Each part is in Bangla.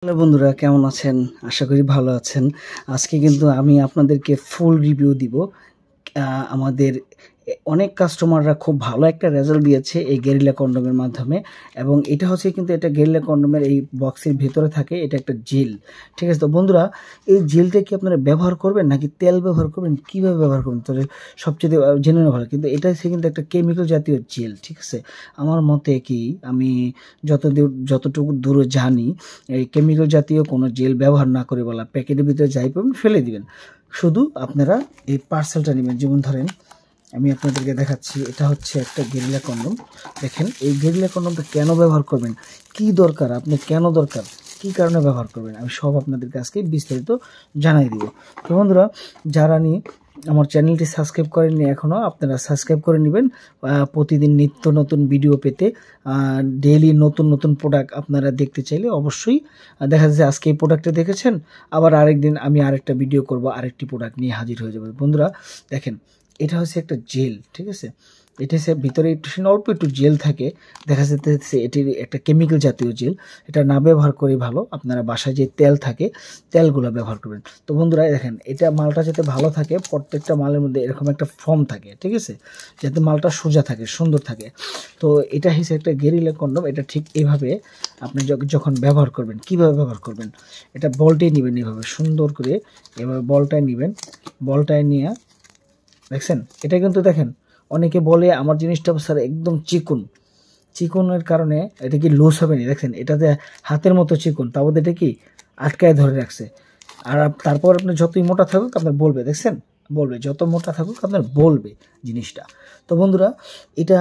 হ্যালো বন্ধুরা, কেমন আছেন? আশা করি ভালো আছেন। আজকে কিন্তু আমি আপনাদেরকে ফুল রিভিউ দিব। আমাদের অনেক কাস্টমাররা খুব ভালো একটা রেজাল্ট দিয়েছে এই গেরিলা কন্ডোমের মাধ্যমে, এবং এটা হচ্ছে কিন্তু এটা গেরিলা কন্ডোমের এই বক্সের ভিতরে থাকে, এটা একটা জেল। ঠিক আছে? তো বন্ধুরা, এই জেলটা কি আপনারা ব্যবহার করবেন নাকি তেল ব্যবহার করবেন, কীভাবে ব্যবহার করবেন তাহলে সবচেয়ে জেনে নেওয়া ভালো। কিন্তু এটা হচ্ছে কিন্তু একটা কেমিক্যাল জাতীয় জেল। ঠিক আছে? আমার মতে কি, আমি যতটুকু দূরে জানি, এই কেমিক্যাল জাতীয় কোনো জেল ব্যবহার না করে বলা, প্যাকেটের ভিতরে যাই পাবেন ফেলে দিবেন। শুধু আপনারা এই পার্সেলটা নেবেন। যেমন ধরেন, আমি আপনাদেরকে দেখাচ্ছি, এটা হচ্ছে একটা গেরিলা কন্ডোম। দেখেন, এই গেরিলা কন্ডোমটা কেন ব্যবহার করবেন, কি দরকার, আপনি কেন দরকার, কি কারণে ব্যবহার করবেন, আমি সব আপনাদেরকে আজকে বিস্তারিত জানাই দিব। তো বন্ধুরা, যারা আমার চ্যানেলটি সাবস্ক্রাইব করেননি এখনও, আপনারা সাবস্ক্রাইব করে নেবেন প্রতিদিন নিত্য নতুন ভিডিও পেতে। ডেইলি নতুন নতুন প্রোডাক্ট আপনারা দেখতে চাইলে অবশ্যই দেখা যাচ্ছে আজকে এই প্রোডাক্টটা দেখেছেন, আবার আরেকদিন আমি আরেকটা ভিডিও করব, আরেকটি প্রোডাক্ট নিয়ে হাজির হয়ে যাবে। বন্ধুরা দেখেন, এটা হচ্ছে একটা জেল। ঠিক আছে? এটা হচ্ছে ভিতরে একটু অল্প একটু জেল থাকে, দেখা যাচ্ছে এটির একটা কেমিক্যাল জাতীয় জেল। এটা না ব্যবহার করে ভালো, আপনারা বাসায় যে তেল থাকে তেলগুলো ব্যবহার করবেন। তো বন্ধুরা দেখেন, এটা মালটা যাতে ভালো থাকে, প্রত্যেকটা মালের মধ্যে এরকম একটা ফর্ম থাকে। ঠিক আছে? যাতে মালটা সোজা থাকে, সুন্দর থাকে। তো এটা হচ্ছে একটা গেরিলা কন্ডোম। এটা ঠিক এইভাবে আপনি যখন ব্যবহার করবেন, কিভাবে ব্যবহার করবেন, এটা বলটাই নেবেন এইভাবে সুন্দর করে, এভাবে বলটাই নেবেন। বলটাই নিয়ে দেখছেন, এটা কিন্তু দেখেন, অনেকে বলে আমার জিনিসটা স্যার একদম চিকনের কারণে এটা কি লুজ হবে না। দেখছেন, এটাতে হাতের মতো চিকন, তারপর এটা কি আটকায় ধরে রাখছে। আর তারপর আপনি যতই মোটা থাকুক আপনার বলবে, দেখছেন, বলবে, যত মোটা থাকুক আপনার বলবে জিনিসটা। তো বন্ধুরা, এটা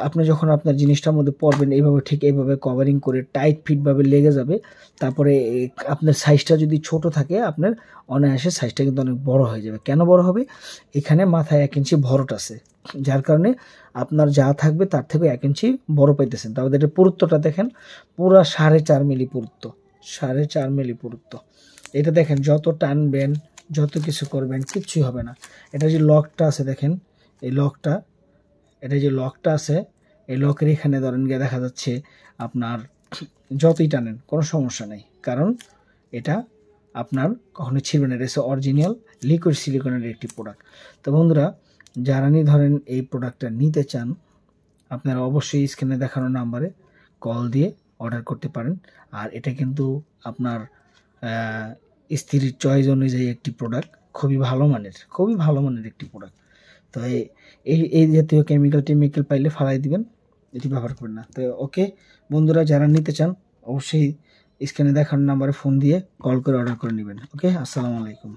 আপনি যখন আপনার জিনিসটার মধ্যে পরবেন, এইভাবে ঠিক এইভাবে কভারিং করে টাইট ফিটভাবে লেগে যাবে। তারপরে আপনার সাইজটা যদি ছোট থাকে, আপনার অনায়াসে সাইজটা কিন্তু অনেক বড় হয়ে যাবে। কেন বড় হবে? এখানে মাথায় 1 ইঞ্চি ভরট আছে, যার কারণে আপনার যা থাকবে তার থেকে 1 ইঞ্চি বড় পাইতেছেন। তারপরে এটা পুরুত্বটা দেখেন, পুরা 4.5 মিলি পুরুত্ব, 4.5 মিলি পুরুত্ব। এটা দেখেন, যত টানবেন, যত কিছু করবেন, কিচ্ছুই হবে না। এটা যে লকটা আছে দেখেন, এই লকটা, এটা যে লকটা আছে, এই লকের এখানে ধরেন গিয়ে দেখা যাচ্ছে আপনার যতই টানেন কোনো সমস্যা নেই, কারণ এটা আপনার কখনোই ছিঁড়বে না। এটা হচ্ছে অরিজিনাল লিকুইড সিলিকনের একটি প্রোডাক্ট। তো বন্ধুরা, যারা ধরেন এই প্রোডাক্টটা নিতে চান, আপনারা অবশ্যই স্ক্রিনে দেখানো নাম্বারে কল দিয়ে অর্ডার করতে পারেন। আর এটা কিন্তু আপনার স্ত্রীর চয়েস অনুযায়ী একটি প্রোডাক্ট, খুবই ভালো মানের একটি প্রোডাক্ট। তো এই জাতীয় কেমিক্যাল পাইলে ফালাই দিবেন, এটি ব্যবহার করবেন না। তো ওকে বন্ধুরা, যারা নিতে চান অবশ্যই স্ক্রিনে দেখানো নাম্বারে ফোন দিয়ে কল করে অর্ডার করে নেবেন। ওকে, আসসালামু আলাইকুম।